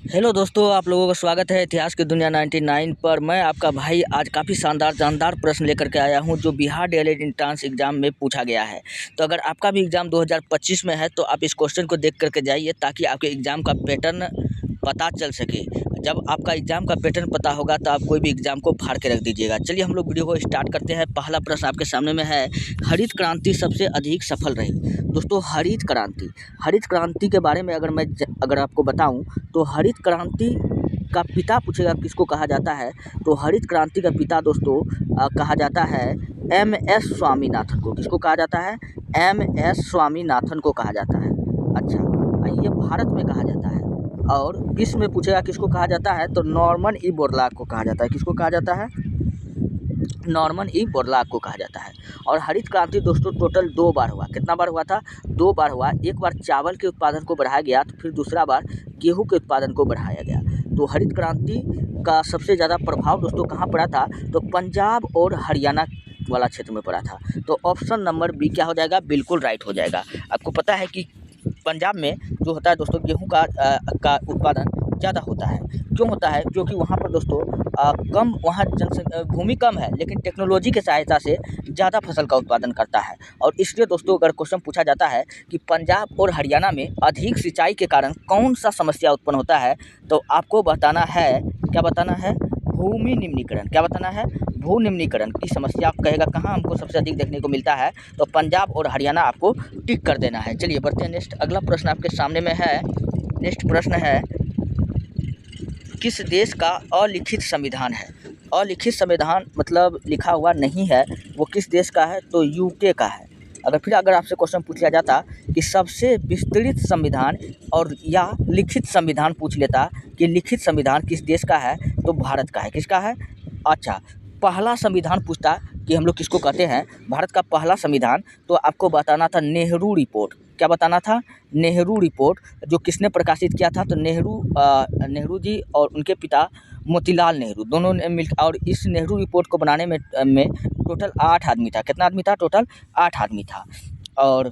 Hello दोस्तों, आप लोगों का स्वागत है इतिहास की दुनिया 99 पर। मैं आपका भाई आज काफ़ी शानदार जानदार प्रश्न लेकर के आया हूं जो बिहार डीएलएड एंट्रेंस एग्ज़ाम में पूछा गया है। तो अगर आपका भी एग्ज़ाम 2025 में है तो आप इस क्वेश्चन को देख करके जाइए ताकि आपके एग्ज़ाम का पैटर्न पता चल सके। जब आपका एग्ज़ाम का पैटर्न पता होगा तो आप कोई भी एग्ज़ाम को फाड़ के रख दीजिएगा। चलिए हम लोग वीडियो को स्टार्ट करते हैं। पहला प्रश्न आपके सामने में है, हरित क्रांति सबसे अधिक सफल रही। दोस्तों, हरित क्रांति के बारे में अगर आपको बताऊं तो हरित क्रांति का पिता पूछेगा किसको कहा जाता है, तो हरित क्रांति का पिता दोस्तों कहा जाता है एम.एस. स्वामीनाथन को। किसको कहा जाता है? एम.एस. स्वामीनाथन को कहा जाता है। अच्छा, ये भारत में कहा जाता है। और विश्व में पूछेगा किसको कहा जाता है, तो नॉर्मन ई बोरलॉग को कहा जाता है। किसको कहा जाता है? नॉर्मन ई बोरलॉग को कहा जाता है। और हरित क्रांति दोस्तों टोटल 2 बार हुआ। कितना बार हुआ था? 2 बार हुआ। एक बार चावल के उत्पादन को बढ़ाया गया, तो फिर दूसरा बार गेहूं के उत्पादन को बढ़ाया गया। तो हरित क्रांति का सबसे ज़्यादा प्रभाव दोस्तों कहाँ पड़ा था, तो पंजाब और हरियाणा वाला क्षेत्र में पड़ा था। तो ऑप्शन नंबर बी क्या हो जाएगा? बिल्कुल राइट हो जाएगा। आपको पता है कि पंजाब में जो होता है दोस्तों गेहूं का उत्पादन ज़्यादा होता है। क्यों होता है? क्योंकि वहाँ पर दोस्तों कम वहाँ भूमि कम है, लेकिन टेक्नोलॉजी के सहायता से ज़्यादा फसल का उत्पादन करता है। और इसलिए दोस्तों अगर क्वेश्चन पूछा जाता है कि पंजाब और हरियाणा में अधिक सिंचाई के कारण कौन सा समस्या उत्पन्न होता है, तो आपको बताना है, क्या बताना है? भूमि निम्नीकरण। क्या बताना है? भू निम्नीकरण की समस्या कहेगा कहाँ हमको सबसे अधिक देखने को मिलता है, तो पंजाब और हरियाणा आपको टिक कर देना है। चलिए बढ़ते हैं नेक्स्ट। अगला प्रश्न आपके सामने में है। नेक्स्ट प्रश्न है, किस देश का अलिखित संविधान है? अलिखित संविधान मतलब लिखा हुआ नहीं है, वो किस देश का है, तो यूके का है। अगर आपसे क्वेश्चन पूछ लिया जाता कि सबसे विस्तृत संविधान और या लिखित संविधान पूछ लेता कि लिखित संविधान किस देश का है, तो भारत का है। किसका है? अच्छा, पहला संविधान पूछता कि हम लोग किसको कहते हैं भारत का पहला संविधान, तो आपको बताना था नेहरू रिपोर्ट। क्या बताना था? नेहरू रिपोर्ट। जो किसने प्रकाशित किया था, तो नेहरू जी और उनके पिता मोतीलाल नेहरू दोनों ने मिल, और इस नेहरू रिपोर्ट को बनाने में टोटल 8 आदमी था। कितना आदमी था? टोटल 8 आदमी था। और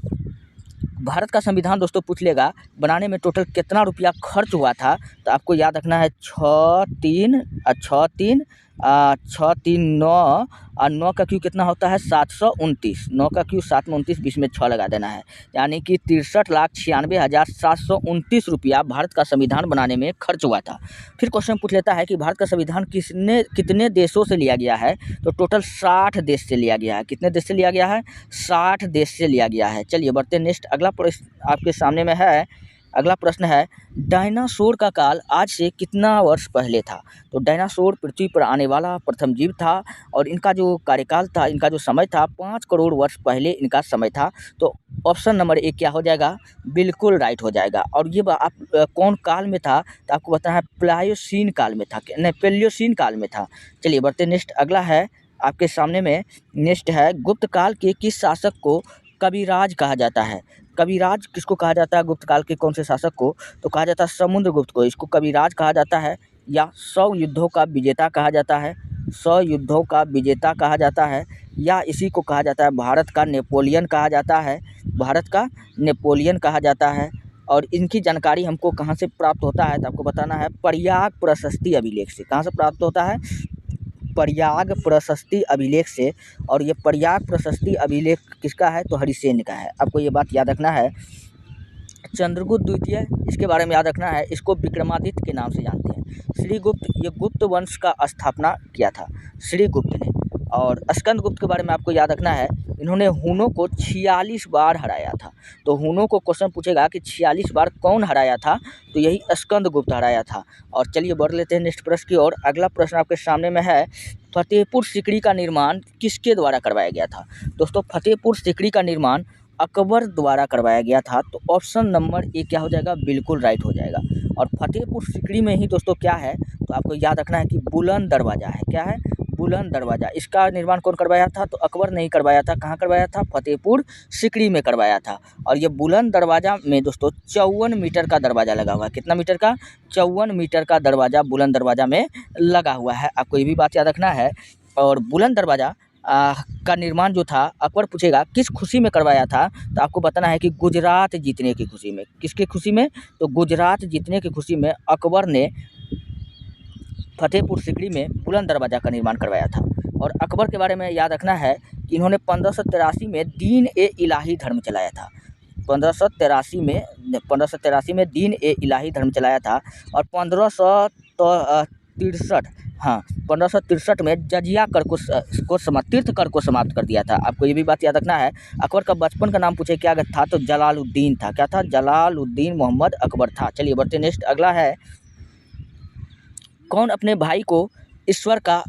भारत का संविधान दोस्तों पूछ लेगा बनाने में टोटल कितना रुपया खर्च हुआ था, तो आपको याद रखना है 6,3,9 और 9 का क्यू कितना होता है? 729। 9 का क्यू 7 में 29, बीच में 6 लगा देना है, यानी कि 63,96,729 रुपया भारत का संविधान बनाने में खर्च हुआ था। फिर क्वेश्चन पूछ लेता है कि भारत का संविधान कितने देशों से लिया गया है, तो टोटल 60 देश से लिया गया है। कितने देश से लिया गया है? 60 देश से लिया गया है। चलिए बढ़ते नेक्स्ट। अगला प्रश्न आपके सामने में है। अगला प्रश्न है, डायनासोर का काल आज से कितना वर्ष पहले था? तो डायनासोर पृथ्वी पर आने वाला प्रथम जीव था और इनका जो कार्यकाल था, इनका जो समय था, 5 करोड़ वर्ष पहले इनका समय था। तो ऑप्शन नंबर 1 क्या हो जाएगा? बिल्कुल राइट हो जाएगा। और ये आप कौन काल में था, तो आपको बताना है प्लायोसीन काल में था, नहीं पेलियोसीन काल में था। चलिए बढ़ते नेक्स्ट। अगला है आपके सामने में। नेक्स्ट है, गुप्त काल के किस शासक को कविराज कहा जाता है? कविराज किसको कहा जाता है? गुप्त काल के कौन से शासक को? तो कहा जाता है समुद्रगुप्त को। इसको कविराज कहा जाता है, या 100 युद्धों का विजेता कहा जाता है। 100 युद्धों का विजेता कहा जाता है, या इसी को कहा जाता है भारत का नेपोलियन कहा जाता है। भारत का नेपोलियन कहा जाता है। और इनकी जानकारी हमको कहाँ से प्राप्त होता है, तो आपको बताना है प्रयाग प्रशस्ति अभिलेख से। कहाँ से प्राप्त होता है? प्रयाग प्रशस्ति अभिलेख से। और ये प्रयाग प्रशस्ति अभिलेख किसका है, तो हरिसेन का है। आपको ये बात याद रखना है। चंद्रगुप्त द्वितीय, इसके बारे में याद रखना है, इसको विक्रमादित्य के नाम से जानते हैं। श्रीगुप्त, ये गुप्त वंश का स्थापना किया था श्रीगुप्त ने। और स्कंदगुप्त के बारे में आपको याद रखना है, इन्होंने हुनों को 46 बार हराया था। तो हुनों को क्वेश्चन पूछेगा कि 46 बार कौन हराया था, तो यही स्कंदगुप्त हराया था। और चलिए बढ़ लेते हैं नेक्स्ट प्रश्न की ओर। अगला प्रश्न आपके सामने में है, फतेहपुर सीकरी का निर्माण किसके द्वारा करवाया गया था? दोस्तों, फतेहपुर सीकरी का निर्माण अकबर द्वारा करवाया गया था। तो ऑप्शन नंबर 1 क्या हो जाएगा? बिल्कुल राइट हो जाएगा। और फतेहपुर सीकरी में ही दोस्तों क्या है, तो आपको याद रखना है कि बुलंद दरवाज़ा है। क्या है? बुलंद दरवाज़ा। इसका निर्माण कौन करवाया था, तो अकबर नहीं करवाया था। कहाँ करवाया था? फतेहपुर सीकरी में करवाया था। और ये बुलंद दरवाज़ा में दोस्तों 54 मीटर का दरवाज़ा लगा हुआ है। कितना मीटर का? 54 मीटर का दरवाज़ा बुलंद दरवाज़ा में लगा हुआ है। आपको ये भी बात याद रखना है। और बुलंद दरवाज़ा का निर्माण जो था अकबर पूछेगा किस खुशी में करवाया था, तो आपको बताना है कि गुजरात जीतने की खुशी में। किसके खुशी में? तो गुजरात जीतने की खुशी में अकबर ने फतेहपुर सीकरी में बुलंद दरवाज़ा का निर्माण करवाया था। और अकबर के बारे में याद रखना है कि इन्होंने 1583 में दीन ए इलाही धर्म चलाया था। 1583 में दीन ए इलाही धर्म चलाया था। और 1563 हाँ 1563 में जजिया कर को तीर्थ कर को समाप्त कर दिया था। आपको ये भी बात याद रखना है। अकबर का बचपन का नाम पूछे क्या था, तो जलालुद्दीन था। क्या था? जलालुद्दीन मोहम्मद अकबर था। चलिए बढ़ते नेक्स्ट। अगला है, कौन अपने भाई को ईश्वर का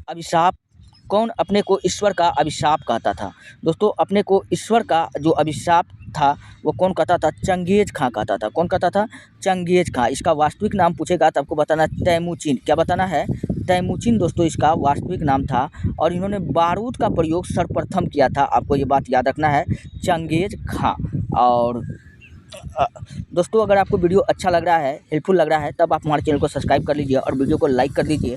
अभिशाप कहता था? दोस्तों, अपने को ईश्वर का जो अभिशाप था वो कौन कहता था? चंगेज खां कहता था। कौन कहता था? चंगेज खां। इसका वास्तविक नाम पूछेगा तो आपको बताना तैमूचिन। क्या बताना है? तैमूचिन दोस्तों इसका वास्तविक नाम था। और इन्होंने बारूद का प्रयोग सर्वप्रथम किया था। आपको ये बात याद रखना है, चंगेज खां। और दोस्तों, अगर आपको वीडियो अच्छा लग रहा है, हेल्पफुल लग रहा है, तब आप हमारे चैनल को सब्सक्राइब कर लीजिए और वीडियो को लाइक कर दीजिए।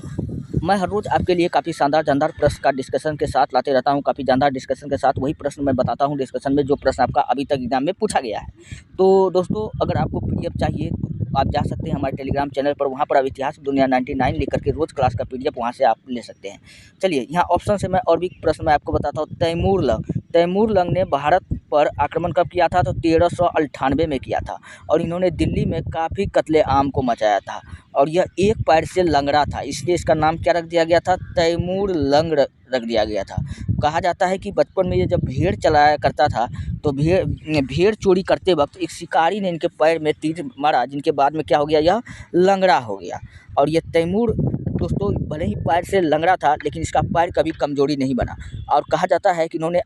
मैं हर रोज़ आपके लिए काफ़ी शानदार प्रश्न का डिस्कशन के साथ लाते रहता हूं। काफ़ी जानदार डिस्कशन के साथ वही प्रश्न मैं बताता हूं डिस्कशन में, जो प्रश्न आपका अभी तक एग्जाम में पूछा गया है। तो दोस्तों, अगर आपको पीडीएफ चाहिए आप जा सकते हैं हमारे टेलीग्राम चैनल पर। वहाँ पर अब इतिहास दुनिया 99 लिख करके रोज़ क्लास का पीडीएफ वहाँ से आप ले सकते हैं। चलिए, यहाँ ऑप्शन से मैं और भी प्रश्न मैं आपको बताता हूँ। तैमूर लंग ने भारत पर आक्रमण कब किया था? तो 1398 में किया था। और इन्होंने दिल्ली में काफ़ी कत्लेआम को मचाया था। और यह एक पैर से लंगड़ा था, इसलिए इसका नाम क्या रख दिया गया था? तैमूर लंग रख दिया गया था। कहा जाता है कि बचपन में ये जब भेड़ चलाया करता था तो भेड़ चोरी करते वक्त एक शिकारी ने इनके पैर में तीर मारा, जिनके बाद में क्या हो गया? यह लंगड़ा हो गया। और ये तैमूर दोस्तों भले ही पैर से लंगड़ा था, लेकिन इसका पैर कभी कमजोरी नहीं बना। और कहा जाता है कि इन्होंने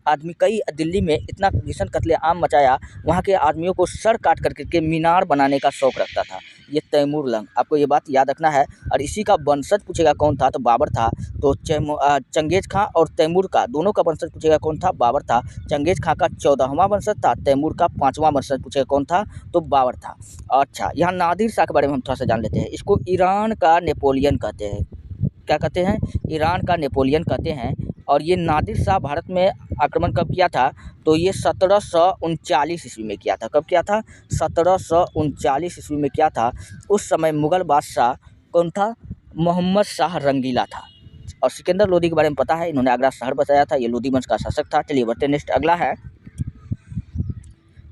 दिल्ली में इतना भीषण कत्लेआम मचाया, वहाँ के आदमियों को सर काट करके मीनार बनाने का शौक रखता था ये तैमूर लंग। आपको ये बात याद रखना है। और इसी का वंशज पूछेगा कौन था? तो बाबर था। तो चंगेज खां और तैमूर का दोनों का वंशज पूछेगा कौन था? बाबर था। चंगेज खां का 14वां वंशज था, तैमूर का 5वां वंशज पूछेगा कौन था? तो बाबर था। अच्छा, यहाँ नादिर शाह के बारे में हम थोड़ा सा जान लेते हैं। इसको ईरान का नेपोलियन कहते हैं। क्या कहते हैं? ईरान का नेपोलियन कहते हैं। और ये नादिर शाह भारत में आक्रमण कब किया था? तो ये 1739 ईस्वी में किया था। कब किया था? 1739 ईस्वी में किया था। उस समय मुगल बादशाह कौन था? मोहम्मद शाह रंगीला था। और सिकंदर लोदी के बारे में पता है, इन्होंने आगरा शहर बसाया था। ये लोदी वंश का शासक था। चलिए बढ़ते नेक्स्ट। अगला है,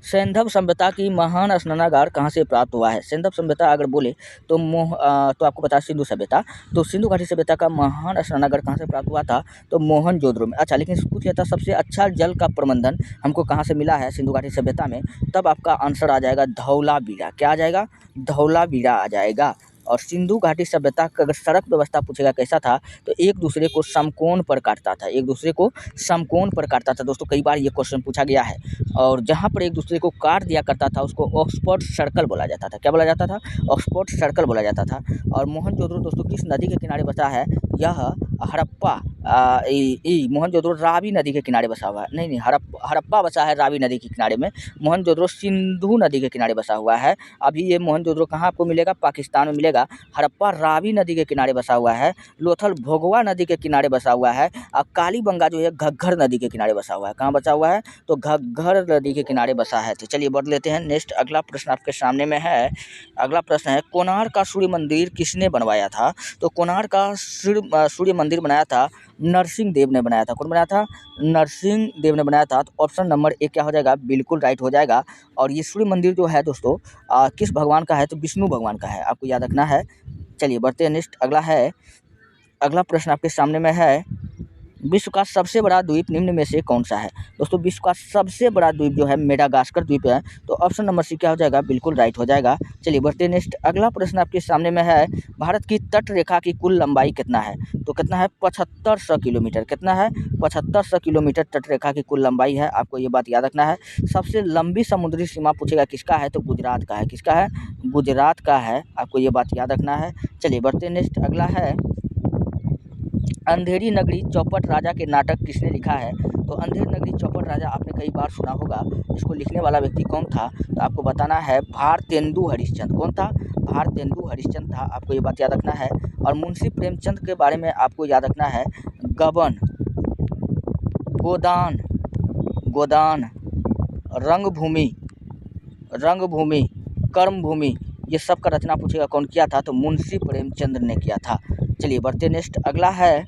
सैंधव सभ्यता की महान स्नानागार कहाँ से प्राप्त हुआ है? सैंधव सभ्यता अगर बोले तो तो आपको पता है सिंधु सभ्यता। तो सिंधु घाटी सभ्यता का महान स्नानागार कहाँ से प्राप्त हुआ था? तो मोहनजोदड़ो में। अच्छा, लेकिन पूछ लिया था सबसे अच्छा जल का प्रबंधन हमको कहाँ से मिला है सिंधु घाटी सभ्यता में? तब आपका आंसर आ जाएगा धौलावीरा। क्या आ जाएगा? धौलावीरा आ जाएगा। और सिंधु घाटी सभ्यता का अगर सड़क व्यवस्था पूछेगा कैसा था, तो एक दूसरे को समकोण पर काटता था। एक दूसरे को समकोण पर काटता था। दोस्तों, कई बार ये क्वेश्चन पूछा गया है। और जहाँ पर एक दूसरे को काट दिया करता था उसको ऑक्सफोर्ड सर्कल बोला जाता था। क्या बोला जाता था? ऑक्सफोर्ड सर्कल बोला जाता था। और मोहनजोदड़ो दोस्तों किस नदी के किनारे बसा है? यह हड़प्पा मोहनजोदड़ो रावी नदी के किनारे बसा हुआ है। नहीं, हड़प्पा बसा है रावी नदी के किनारे में। मोहनजोदड़ो सिंधु नदी के किनारे बसा हुआ है। अभी ये मोहनजोदड़ो कहाँ आपको मिलेगा? पाकिस्तान में मिलेगा। हड़प्पा रावी नदी के किनारे बसा हुआ है। लोथल भोगवा नदी के किनारे बसा हुआ है। और कालीबंगा जो है घग्घर नदी के किनारे बसा हुआ है। कहाँ बसा हुआ है? तो घग्घर नदी के किनारे बसा है। तो चलिए बढ़ लेते हैं नेक्स्ट। अगला प्रश्न आपके सामने में है। अगला प्रश्न है, कोणार्क का सूर्य मंदिर किसने बनवाया था? तो कोणार्क का सूर्य मंदिर बनाया था नरसिंह देव ने बनाया था। कौन बनाया था? नरसिंह देव ने बनाया था। तो ऑप्शन नंबर 1 क्या हो जाएगा? बिल्कुल राइट हो जाएगा। और ये सूर्य मंदिर जो है दोस्तों किस भगवान का है? तो विष्णु भगवान का है। आपको याद रखना है। चलिए बढ़ते हैं नेक्स्ट। अगला प्रश्न आपके सामने में है, विश्व का सबसे बड़ा द्वीप निम्न में से कौन सा है? दोस्तों, विश्व का सबसे बड़ा द्वीप जो है मेडागास्कर द्वीप है। तो ऑप्शन नंबर सी क्या हो जाएगा? बिल्कुल राइट हो जाएगा। चलिए बढ़ते हैं नेक्स्ट। अगला प्रश्न आपके सामने में है, भारत की तट रेखा की कुल लंबाई कितना है? तो कितना है? 7500 किलोमीटर। कितना है? 7500 किलोमीटर तट रेखा की कुल लंबाई है। आपको ये बात याद रखना है। सबसे लंबी समुद्री सीमा पूछेगा किसका है? तो गुजरात का है। किसका है? गुजरात का है। आपको ये बात याद रखना है। चलिए बढ़ते हैं नेक्स्ट। अगला है, अंधेरी नगरी चौपट राजा के नाटक किसने लिखा है? तो अंधेरी नगरी चौपट राजा आपने कई बार सुना होगा। इसको लिखने वाला व्यक्ति कौन था? तो आपको बताना है भारतेंदु हरिश्चंद्र। कौन था? भारतेंदु हरिश्चंद्र था। आपको ये बात याद रखना है। और मुंशी प्रेमचंद के बारे में आपको याद रखना है, गबन गोदान, गोदान, रंगभूमि, रंगभूमि, कर्मभूमि, ये सब का रचना पूछेगा कौन किया था, तो मुंशी प्रेमचंद ने किया था। चलिए बढ़ते नेक्स्ट। अगला है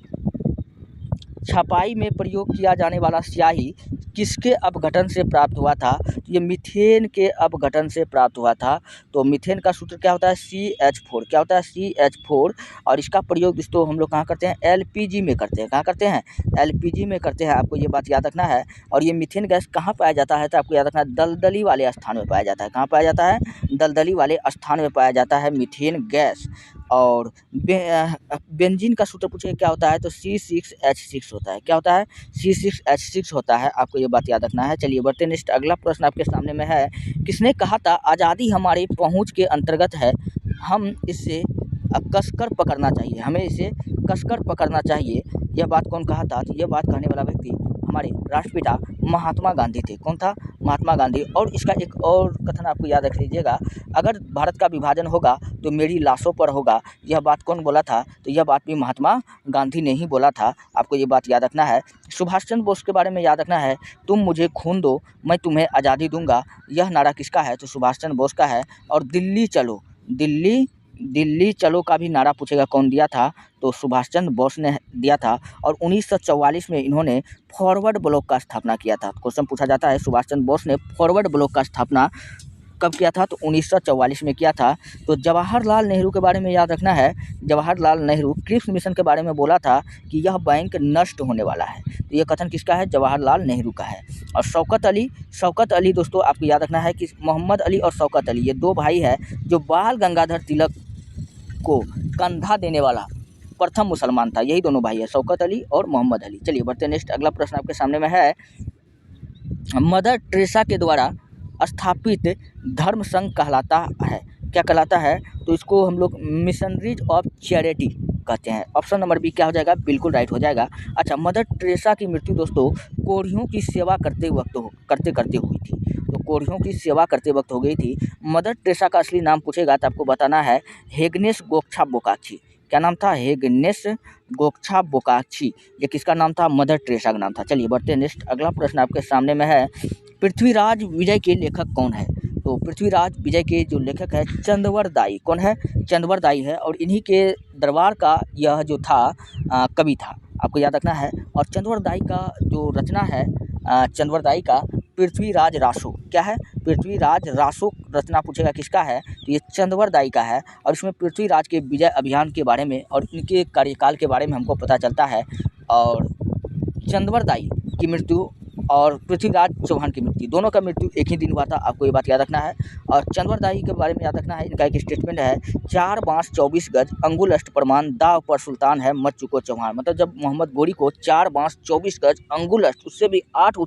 छपाई में प्रयोग किया जाने वाला स्याही किसके अपघटन से प्राप्त हुआ था, तो ये मीथेन के अपघटन से प्राप्त हुआ था। तो मीथेन का सूत्र क्या होता है, CH4, क्या होता है, CH4। और इसका प्रयोग दोस्तों हम लोग कहाँ करते हैं, LPG में करते हैं। कहाँ करते हैं, LPG में करते हैं, आपको ये बात याद रखना है। और ये मीथेन गैस कहाँ पाया जाता है, तो आपको याद रखना है दलदली वाले स्थान में पाया जाता है। कहाँ पाया जाता है, दलदली वाले स्थान में पाया जाता है मीथेन गैस। और बेंजीन का सूत्र पूछे क्या होता है, तो C6H6 होता है। क्या होता है, C6H6 होता है, आपको ये बात याद रखना है। चलिए बढ़ते नेक्स्ट। अगला प्रश्न आपके सामने में है, किसने कहा था आज़ादी हमारी पहुंच के अंतर्गत है, हम इसे कसकर पकड़ना चाहिए, हमें इसे कसकर पकड़ना चाहिए। यह बात कौन कहा था, तो यह बात कहने वाला व्यक्ति हमारे राष्ट्रपिता महात्मा गांधी थे। कौन था, महात्मा गांधी। और इसका एक और कथन आपको याद रख लीजिएगा, अगर भारत का विभाजन होगा तो मेरी लाशों पर होगा। यह बात कौन बोला था, तो यह बात भी महात्मा गांधी ने ही बोला था, आपको ये बात याद रखना है। सुभाष चंद्र बोस के बारे में याद रखना है, तुम मुझे खून दो मैं तुम्हें आज़ादी दूंगा, यह नारा किसका है, तो सुभाष चंद्र बोस का है। और दिल्ली चलो, दिल्ली चलो का भी नारा पूछेगा कौन दिया था, तो सुभाष चंद्र बोस ने दिया था। और 1944 में इन्होंने फॉरवर्ड ब्लॉक का स्थापना किया था। क्वेश्चन पूछा जाता है सुभाष चंद्र बोस ने फॉरवर्ड ब्लॉक का स्थापना कब किया था, तो 1944 में किया था। तो जवाहरलाल नेहरू के बारे में याद रखना है, जवाहरलाल नेहरू क्रिप्स मिशन के बारे में बोला था कि यह बैंक नष्ट होने वाला है, तो यह कथन किसका है, जवाहरलाल नेहरू का है। और शौकत अली दोस्तों आपको याद रखना है कि मोहम्मद अली और शौकत अली ये दो भाई है जो बाल गंगाधर तिलक को कंधा देने वाला प्रथम मुसलमान था। यही दोनों भाई है, शौकत अली और मोहम्मद अली। चलिए बढ़ते नेक्स्ट। अगला प्रश्न आपके सामने में है, मदर टेरेसा के द्वारा स्थापित धर्म संघ कहलाता है, क्या कहलाता है, तो इसको हम लोग मिशनरीज ऑफ चैरिटी कहते हैं। ऑप्शन नंबर बी क्या हो जाएगा, बिल्कुल राइट हो जाएगा। अच्छा, मदर टेरेसा की मृत्यु दोस्तों कोढ़ियों की सेवा करते करते हुई थी, तो कोढ़ियों की सेवा करते वक्त हो गई थी। मदर टेरेसा का असली नाम पूछेगा तो आपको बताना है हेगनेस गोक्षा बोकाची। क्या नाम था, हेगनेस गोक्षा बोकाची। ये किसका नाम था, मदर टेरेसा का नाम था। चलिए बढ़ते हैं नेक्स्ट। अगला प्रश्न आपके सामने में है, पृथ्वीराज विजय के लेखक कौन है, तो पृथ्वीराज विजय के जो लेखक है चंदवरदाई। कौन है, चंदवरदाई है। और इन्हीं के दरबार का यह जो था कवि था, आपको याद रखना है। और चंदवरदाई का जो रचना है चंदवरदाई का पृथ्वीराज रासो, क्या है, पृथ्वीराज रासो रचना पूछेगा किसका है, तो ये चंदवरदाई का है। और इसमें पृथ्वीराज के विजय अभियान के बारे में और इनके कार्यकाल के बारे में हमको पता चलता है। और चंदवरदाई की मृत्यु और पृथ्वीराज चौहान की मृत्यु, दोनों का मृत्यु एक ही दिन हुआ था, आपको ये बात याद रखना है। और चंदवरदाई के बारे में याद रखना है, इनका एक स्टेटमेंट है, 4 बाँस 24 गज अंगुल अष्ट प्रमाण दाव पर सुल्तान है मत चुको चौहान। मतलब जब मोहम्मद गोरी को 4 बाँस 24 गज अंगुल अष्ट, उससे भी 8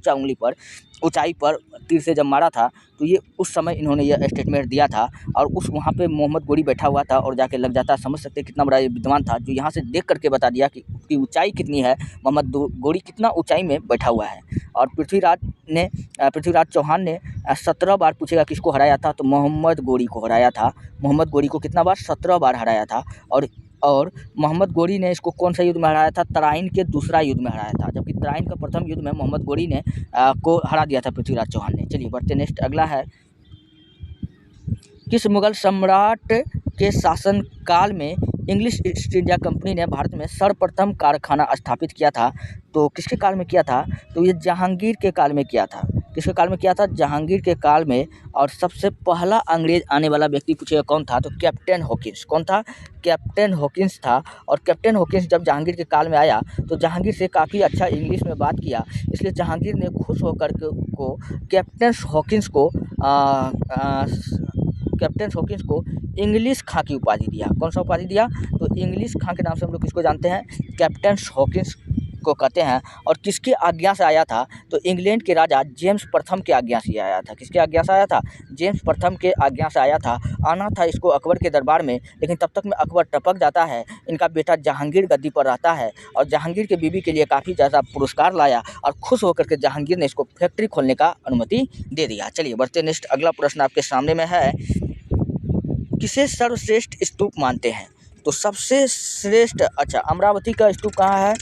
ऊंचाई पर तीर से जब मारा था, तो ये उस समय इन्होंने यह स्टेटमेंट दिया था। और उस वहाँ पे मोहम्मद गोरी बैठा हुआ था और जाके लग जाता, समझ सकते कितना बड़ा ये विद्वान था, जो यहाँ से देख करके बता दिया कि उसकी ऊंचाई कितनी है, मोहम्मद गोरी कितना ऊंचाई में बैठा हुआ है। और पृथ्वीराज चौहान ने 17 बार पूछेगा किसको हराया था, तो मोहम्मद गोरी को हराया था। मोहम्मद गोरी को कितना बार, 17 बार हराया था। और मोहम्मद गोरी ने इसको कौन सा युद्ध में हराया था, तराइन के दूसरा युद्ध में हराया था, जबकि तराइन का प्रथम युद्ध में मोहम्मद गोरी ने को हरा दिया था पृथ्वीराज चौहान ने। चलिए बढ़ते नेक्स्ट। अगला है, किस मुगल सम्राट के शासन काल में इंग्लिश ईस्ट इंडिया कंपनी ने भारत में सर्वप्रथम कारखाना स्थापित किया था, तो किसके काल में किया था, तो ये जहांगीर के काल में किया था। किसके काल में किया था, जहांगीर के काल में। और सबसे पहला अंग्रेज आने वाला व्यक्ति पूछेगा कौन था, तो कैप्टन हॉकिंस। कौन था, कैप्टन हॉकिंस था। और कैप्टन हॉकिंस जब जहांगीर के काल में आया तो जहांगीर से काफ़ी अच्छा इंग्लिश में बात किया, इसलिए जहांगीर ने खुश होकर को कैप्टन हॉकिंस को इंग्लिश खां की उपाधि दिया। कौन सा उपाधि दिया, तो इंग्लिश खां के नाम से हम लोग किसको जानते हैं, कैप्टन हॉकिंस को कहते हैं। और किसकी आज्ञा से आया था, तो इंग्लैंड के राजा जेम्स प्रथम के आज्ञा से आया था। किसके आज्ञा से आया था, जेम्स प्रथम के आज्ञा से आया था। आना था इसको अकबर के दरबार में, लेकिन तब तक में अकबर टपक जाता है। इनका बेटा जहांगीर गद्दी पर रहता है और जहांगीर के बीवी के लिए काफ़ी ज़्यादा पुरस्कार लाया और खुश होकर के जहांगीर ने इसको फैक्ट्री खोलने का अनुमति दे दिया। चलिए बढ़ते नेक्स्ट। अगला प्रश्न आपके सामने में है, किसे सर्वश्रेष्ठ स्तूप मानते हैं, तो सबसे श्रेष्ठ, अच्छा, अमरावती का स्तूप कहाँ है,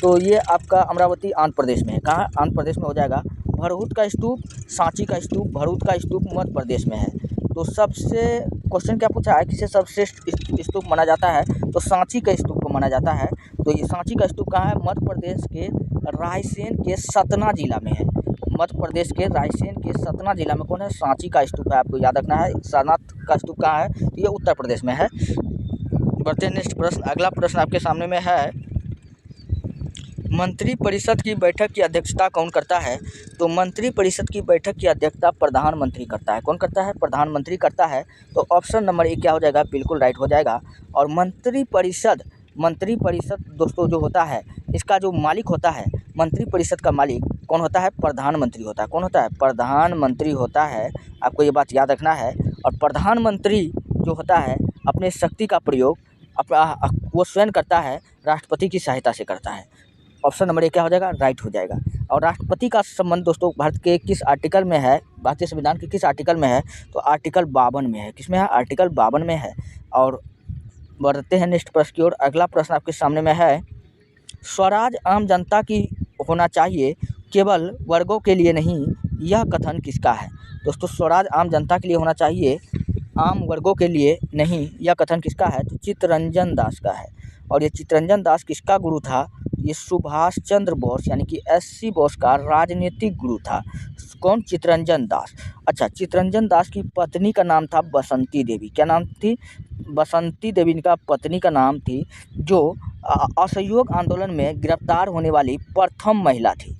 तो ये आपका अमरावती आंध्र प्रदेश में है। कहाँ? आंध्र प्रदेश में हो जाएगा। भरहुत का स्तूप, सांची का स्तूप, भरहुत का स्तूप मध्य प्रदेश में है। तो सबसे क्वेश्चन क्या पूछा है, किसे सर्वश्रेष्ठ स्तूप माना जाता है, तो सांची का स्तूप को माना जाता है। तो ये सांची का स्तूप कहाँ है? मध्य प्रदेश के रायसेन के सतना जिला में है। मध्य प्रदेश के रायसेन के सतना जिला में कौन है? सांची का स्तूप है, आपको याद रखना है। सारनाथ का स्तूप कहाँ है? ये उत्तर प्रदेश में है। बढ़ते हैं नेक्स्ट प्रश्न। अगला प्रश्न आपके सामने में है, मंत्रिपरिषद की बैठक की अध्यक्षता कौन करता है? तो मंत्रिपरिषद की बैठक की अध्यक्षता प्रधानमंत्री करता है। कौन करता है? प्रधानमंत्री करता है। तो ऑप्शन नंबर ए क्या हो जाएगा? बिल्कुल राइट हो जाएगा। और मंत्रिपरिषद दोस्तों जो होता है, इसका जो मालिक होता है, मंत्रिपरिषद का मालिक कौन होता है? प्रधानमंत्री होता है। कौन होता है? प्रधानमंत्री होता है। आपको ये बात याद रखना है। और प्रधानमंत्री जो होता है अपने शक्ति का प्रयोग वो स्वयं करता है, राष्ट्रपति की सहायता से करता है। ऑप्शन नंबर ए क्या हो जाएगा? राइट हो जाएगा। और राष्ट्रपति का संबंध दोस्तों भारत के किस आर्टिकल में है? भारतीय संविधान के किस आर्टिकल में है? तो आर्टिकल 52 में है। किसमें है? आर्टिकल 52 में है। और बढ़ते हैं नेक्स्ट प्रश्न की ओर। अगला प्रश्न आपके सामने में है, स्वराज आम जनता की होना चाहिए, केवल वर्गों के लिए नहीं, यह कथन किसका है? दोस्तों स्वराज आम जनता के लिए होना चाहिए, आम वर्गों के लिए नहीं, यह कथन किसका है? तो चित्तरंजन दास का है। और ये चित्तरंजन दास किसका गुरु था? ये सुभाष चंद्र बोस यानी कि एससी बोस का राजनीतिक गुरु था। कौन? चित्तरंजन दास। अच्छा, चित्तरंजन दास की पत्नी का नाम था बसंती देवी। क्या नाम थी? बसंती देवी इनका पत्नी का नाम थी, जो असहयोग आंदोलन में गिरफ्तार होने वाली प्रथम महिला थी।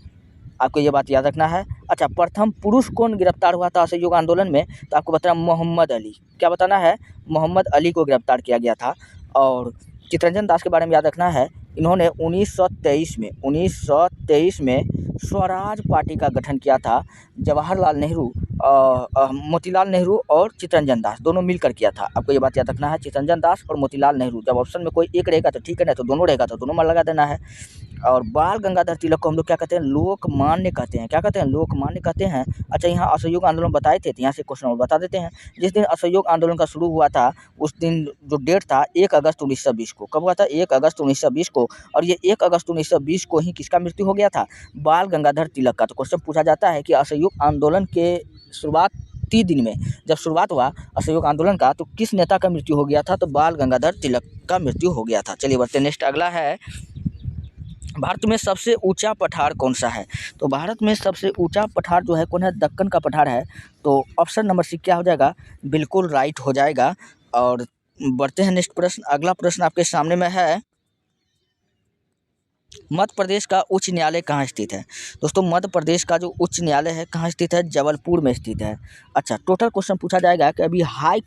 आपको ये बात याद रखना है। अच्छा, प्रथम पुरुष कौन गिरफ्तार हुआ था असहयोग आंदोलन में? तो आपको बताना मोहम्मद अली। क्या बताना है? मोहम्मद अली को गिरफ्तार किया गया था। और चित्तरंजन दास के बारे में याद रखना है, इन्होंने 1923 में स्वराज पार्टी का गठन किया था। जवाहरलाल नेहरू, मोतीलाल नेहरू और चित्तरंजन दास दोनों मिलकर किया था। आपको ये बात याद रखना है, चित्तरंजन दास और मोतीलाल नेहरू। जब ऑप्शन में कोई एक रहेगा तो ठीक है, नहीं तो दोनों रहेगा तो दोनों में लगा देना है। और बाल गंगाधर तिलक को हम लोग क्या कहते हैं? लोकमान्य कहते हैं। क्या कहते हैं? लोकमान्य कहते हैं। अच्छा, यहाँ असहयोग आंदोलन बताए थे, तो यहाँ से क्वेश्चन और बता देते हैं। जिस दिन असहयोग आंदोलन का शुरू हुआ था, उस दिन जो डेट था 1 अगस्त 1920 को। कब हुआ था? 1 अगस्त 1920 को। और ये 1 अगस्त 1920 को ही किसका मृत्यु हो गया था? बाल गंगाधर तिलक का। तो क्वेश्चन पूछा जाता है कि असहयोग आंदोलन के शुरुआती दिन में जब शुरुआत हुआ असहयोग आंदोलन का, तो किस नेता का मृत्यु हो गया था? तो बाल गंगाधर तिलक का मृत्यु हो गया था। चलिए बढ़ते नेक्स्ट। अगला है, भारत में सबसे ऊंचा पठार कौन सा है? तो भारत में सबसे ऊंचा पठार जो है कौन है? दक्कन का पठार है। तो ऑप्शन नंबर सी क्या हो जाएगा? बिल्कुल राइट हो जाएगा। और बढ़ते हैं नेक्स्ट प्रश्न। अगला प्रश्न आपके सामने में है, मध्य प्रदेश का उच्च न्यायालय कहाँ स्थित है? दोस्तों मध्य प्रदेश का जो उच्च न्यायालय है कहाँ स्थित है? जबलपुर में स्थित है। अच्छा, टोटल क्वेश्चन पूछा जाएगा कि अभी हाई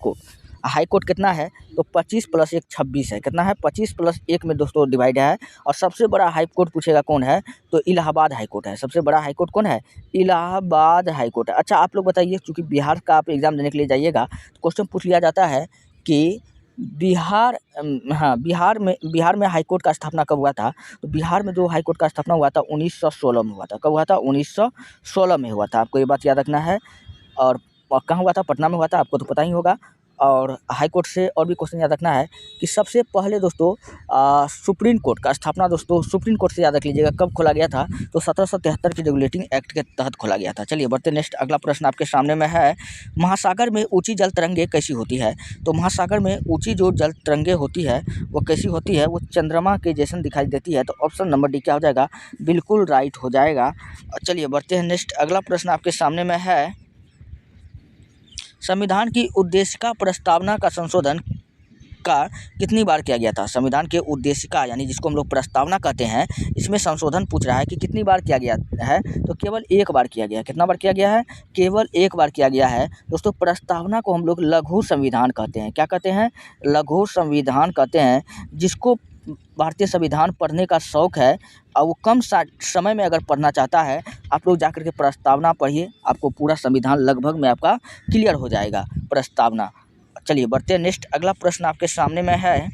कोर्ट कितना है? तो 25 + 1 26 है। कितना है? 25 + 1 में दोस्तों डिवाइड है। और सबसे बड़ा हाई कोर्ट पूछेगा कौन है? तो इलाहाबाद हाई कोर्ट है। सबसे बड़ा हाई कोर्ट कौन है? इलाहाबाद हाई कोर्ट है। अच्छा, आप लोग बताइए, चूँकि बिहार का आप एग्जाम देने के लिए जाइएगा तो क्वेश्चन पूछ लिया जाता है कि बिहार में हाई कोर्ट का स्थापना कब हुआ था? तो बिहार में जो हाई कोर्ट का स्थापना हुआ था 1916 में हुआ था। कब हुआ था? 1916 में हुआ था। आपको ये बात याद रखना है। और कहाँ हुआ था? पटना में हुआ था, आपको तो पता ही होगा। और हाई कोर्ट से और भी क्वेश्चन याद रखना है कि सबसे पहले दोस्तों सुप्रीम कोर्ट का स्थापना दोस्तों सुप्रीम कोर्ट से याद रख लीजिएगा, कब खोला गया था? तो 1773 की रेगुलेटिंग एक्ट के तहत खोला गया था। चलिए बढ़ते नेक्स्ट। अगला प्रश्न आपके सामने में है, महासागर में ऊंची जल तरंगे कैसी होती है? तो महासागर में ऊंची जो जल तरंगे होती है वो कैसी होती है? वो चंद्रमा के जैसन दिखाई देती है। तो ऑप्शन नंबर डी क्या हो जाएगा? बिल्कुल राइट हो जाएगा। चलिए बढ़ते हैं नेक्स्ट। अगला प्रश्न आपके सामने में है, संविधान की उद्देशिका प्रस्तावना का संशोधन का कितनी बार किया गया था? संविधान के उद्देशिका यानी जिसको हम लोग प्रस्तावना कहते हैं, इसमें संशोधन पूछ रहा है कि कितनी बार किया गया है? तो केवल 1 बार किया गया है। कितना बार किया गया है? केवल 1 बार किया गया है। दोस्तों प्रस्तावना को हम लोग लघु संविधान कहते हैं। क्या कहते हैं? लघु संविधान कहते हैं। जिसको भारतीय संविधान पढ़ने का शौक़ है और वो कम समय में अगर पढ़ना चाहता है, आप लोग जाकर के प्रस्तावना पढ़िए, आपको पूरा संविधान लगभग में आपका क्लियर हो जाएगा प्रस्तावना। चलिए बढ़ते हैं नेक्स्ट। अगला प्रश्न आपके सामने में है,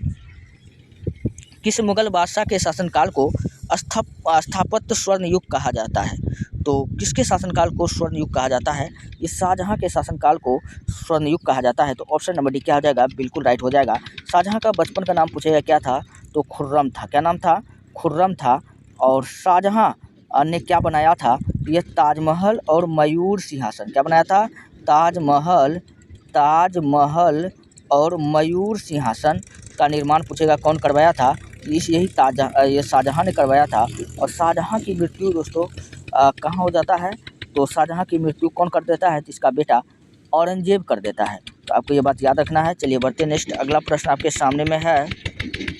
किस मुगल बादशाह के शासनकाल को स्थापत्य स्वर्ण युग कहा जाता है? तो किसके शासनकाल को स्वर्ण युग कहा जाता है? ये शाहजहाँ के शासनकाल को स्वर्ण युग कहा जाता है। तो ऑप्शन नंबर डी क्या हो जाएगा? बिल्कुल राइट हो जाएगा। शाहजहाँ का बचपन का नाम पूछेगा क्या था? तो खुर्रम था। क्या नाम था? खुर्रम था। और शाहजहाँ ने क्या बनाया था? ये ताजमहल और मयूर सिंहासन। क्या बनाया था? ताजमहल और मयूर सिंहासन का निर्माण पूछेगा कौन करवाया था? ये शाहजहाँ ने करवाया था। और शाहजहाँ की मृत्यु दोस्तों कहाँ हो जाता है? तो शाहजहाँ की मृत्यु कौन कर देता है? इसका बेटा औरंगजेब कर देता है। तो आपको ये बात याद रखना है। चलिए बढ़ते नेक्स्ट। अगला प्रश्न आपके सामने में है।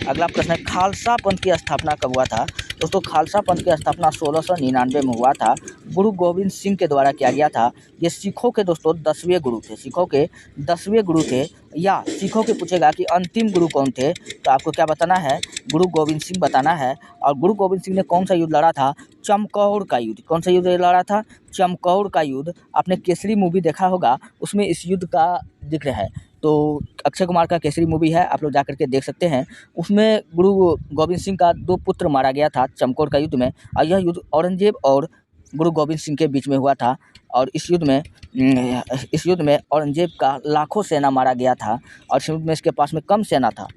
अगला प्रश्न है, खालसा पंथ की स्थापना कब हुआ था? दोस्तों खालसा पंथ की स्थापना 1699 में हुआ था। गुरु गोविंद सिंह के द्वारा किया गया था। ये सिखों के दोस्तों 10वें गुरु थे। सिखों के 10वें गुरु थे। या सिखों के पूछेगा कि अंतिम गुरु कौन थे, तो आपको क्या बताना है? गुरु गोविंद सिंह बताना है। और गुरु गोविंद सिंह ने कौन सा युद्ध लड़ा था? चमकौर का युद्ध। कौन सा युद्ध लड़ा था? चमकौर का युद्ध। आपने केसरी मूवी देखा होगा, उसमें इस युद्ध का जिक्र है। तो अक्षय कुमार का केसरी मूवी है, आप लोग जा कर के देख सकते हैं। उसमें गुरु गोविंद सिंह का 2 पुत्र मारा गया था चमकौर का युद्ध में। और यह युद्ध औरंगजेब और गुरु गोविंद सिंह के बीच में हुआ था। और इस युद्ध में औरंगजेब का लाखों सेना मारा गया था। और इस युद्ध में इसके पास में कम सेना था,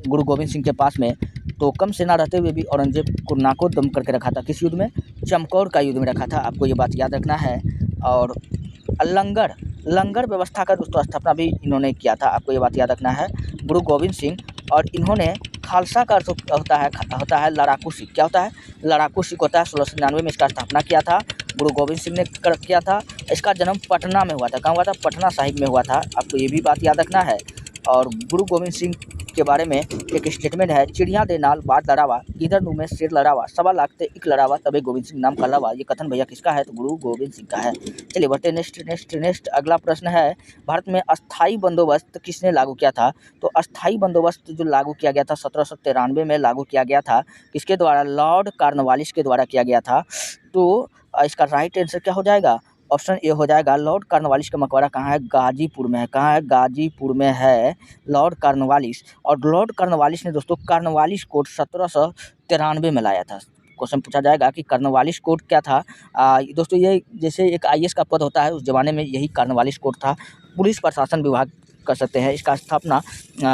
गुरु गोविंद सिंह के पास में। तो कम सेना रहते हुए भी औरंगजेब को नाको दम करके रखा था। किस युद्ध में? चमकौर का युद्ध में रखा था। आपको ये बात याद रखना है। और लंगर व्यवस्था का दोस्तों स्थापना भी इन्होंने किया था। आपको ये बात याद रखना है, गुरु गोविंद सिंह। और इन्होंने खालसा का अर्थ होता है लड़ाकू सिख। क्या होता है? लड़ाकू सिख होता है। 1699 में इसका स्थापना किया था गुरु गोविंद सिंह ने किया था। इसका जन्म पटना में हुआ था। कहाँ हुआ था? पटना साहिब में हुआ था। आपको ये भी बात याद रखना है। और गुरु गोविंद सिंह के बारे में एक स्टेटमेंट है, चिड़िया दे नाल बात लड़ावा, इधर मुँह में शेर लड़ावा, 1.25 लाख ते एक लड़ावा, तबे गोविंद सिंह नाम का लावा। ये कथन भैया किसका है? तो गुरु गोविंद सिंह का है। चलिए बढ़ते नेक्स्ट। अगला प्रश्न है, भारत में अस्थाई बंदोबस्त किसने लागू किया था? तो अस्थाई बंदोबस्त जो लागू किया गया था 1793 में लागू किया गया था। किसके द्वारा? लॉर्ड कॉर्नवालिस के द्वारा किया गया था। तो इसका राइट आंसर क्या हो जाएगा? ऑप्शन ए हो जाएगा। लॉर्ड कॉर्नवालिस का मकबरा कहाँ है? गाजीपुर में है। कहाँ है? गाजीपुर में है लॉर्ड कॉर्नवालिस। और लॉर्ड कॉर्नवालिस ने दोस्तों कॉर्नवालिस कोड 1793 में लाया था। क्वेश्चन पूछा जाएगा कि कॉर्नवालिस कोड क्या था? दोस्तों ये जैसे एक IAS का पद होता है, उस ज़माने में यही कॉर्नवालिस कोड था। पुलिस प्रशासन विभाग कर सकते हैं। इसका स्थापना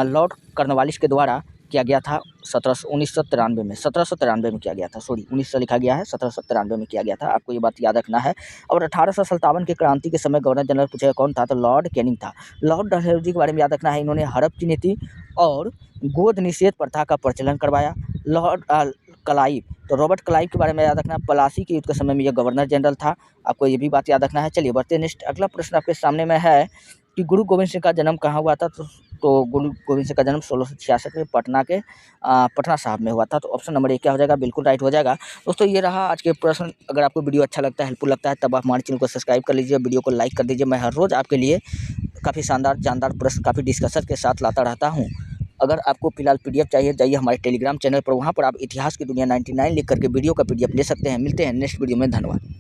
लॉर्ड कॉर्नवालिस के द्वारा किया गया था 1793 में किया गया था। 1900 लिखा गया है, 1793 में किया गया था। आपको ये बात याद रखना है। और 1857 की क्रांति के समय गवर्नर जनरल पूछेगा कौन था? तो लॉर्ड कैनिंग था। लॉर्ड डलहौजी के बारे में याद रखना है। इन्होंने हड़प की नीति और गोद निषेध प्रथा का प्रचलन करवाया। लॉर्ड क्लाइव, तो रॉबर्ट क्लाइव के बारे में याद रखना। प्लासी के युद्ध के समय में यह गवर्नर जनरल था। आपको ये भी बात याद रखना है। चलिए बढ़ते नेक्स्ट। अगला प्रश्न आपके सामने में है कि गुरु गोविंद सिंह का जन्म कहाँ हुआ था? तो गुरु गोविंद सिंह का जन्म 1666 में पटना साहिब में हुआ था। तो ऑप्शन नंबर 1 क्या हो जाएगा? बिल्कुल राइट हो जाएगा। दोस्तों ये रहा आज के प्रश्न। अगर आपको वीडियो अच्छा लगता है, हेल्पफुल लगता है, तब आप हमारे चैनल को सब्सक्राइब कर लीजिए, वीडियो को लाइक कर दीजिए। मैं हर रोज़ आपके लिए काफ़ी शानदार जानदार प्रश्न, काफ़ी डिस्कशन के साथ लाता रहता हूँ। अगर आपको फिलहाल PDF चाहिए, जाइए हमारे टेलीग्राम चैनल पर, वहाँ पर आप इतिहास की दुनिया 99 लिख करके वीडियो का PDF ले सकते हैं। मिलते हैं नेक्स्ट वीडियो में। धन्यवाद।